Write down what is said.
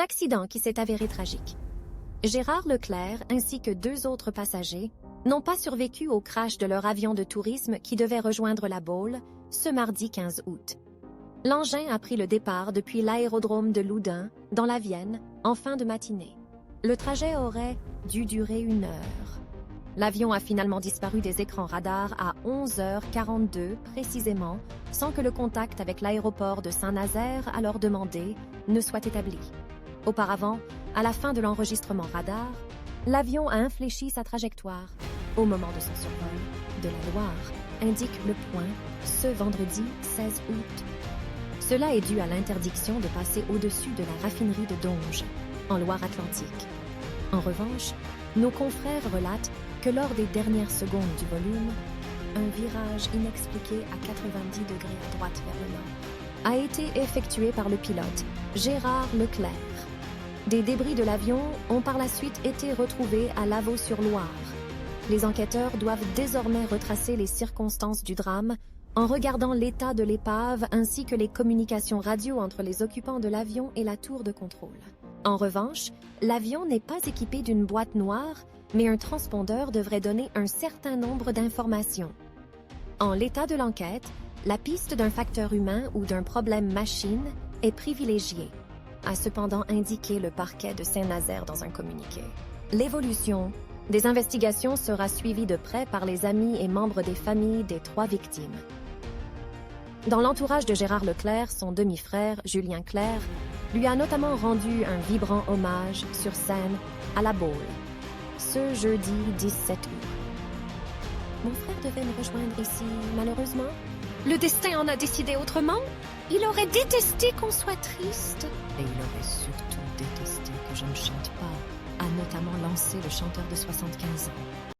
Un accident qui s'est avéré tragique. Gérard Leclerc ainsi que 2 autres passagers n'ont pas survécu au crash de leur avion de tourisme qui devait rejoindre La Baule ce mardi 15 août. L'engin a pris le départ depuis l'aérodrome de Loudun, dans la Vienne, en fin de matinée. Le trajet aurait dû durer 1 heure. L'avion a finalement disparu des écrans radars à 11h42 précisément, sans que le contact avec l'aéroport de Saint-Nazaire, alors demandé, ne soit établi. Auparavant, à la fin de l'enregistrement radar, l'avion a infléchi sa trajectoire. Au moment de son survol, de la Loire, indique Le Point, ce vendredi 16 août. Cela est dû à l'interdiction de passer au-dessus de la raffinerie de Donges, en Loire-Atlantique. En revanche, nos confrères relatent que lors des dernières secondes du volume, un virage inexpliqué à 90 degrés à droite vers le nord a été effectué par le pilote Gérard Leclerc. Des débris de l'avion ont par la suite été retrouvés à Lavaux-sur-Loire. Les enquêteurs doivent désormais retracer les circonstances du drame en regardant l'état de l'épave ainsi que les communications radio entre les occupants de l'avion et la tour de contrôle. En revanche, l'avion n'est pas équipé d'une boîte noire, mais un transpondeur devrait donner un certain nombre d'informations. En l'état de l'enquête, la piste d'un facteur humain ou d'un problème machine est privilégiée, a cependant indiqué le parquet de Saint-Nazaire dans un communiqué. L'évolution des investigations sera suivie de près par les amis et membres des familles des 3 victimes. Dans l'entourage de Gérard Leclerc, son demi-frère, Julien Clerc, lui a notamment rendu un vibrant hommage sur scène à La Baule, ce jeudi 17 août. Mon frère devait me rejoindre ici, malheureusement. Le destin en a décidé autrement. Il aurait détesté qu'on soit triste. Et il aurait surtout détesté que je ne chante pas, a notamment lancé le chanteur de 75 ans.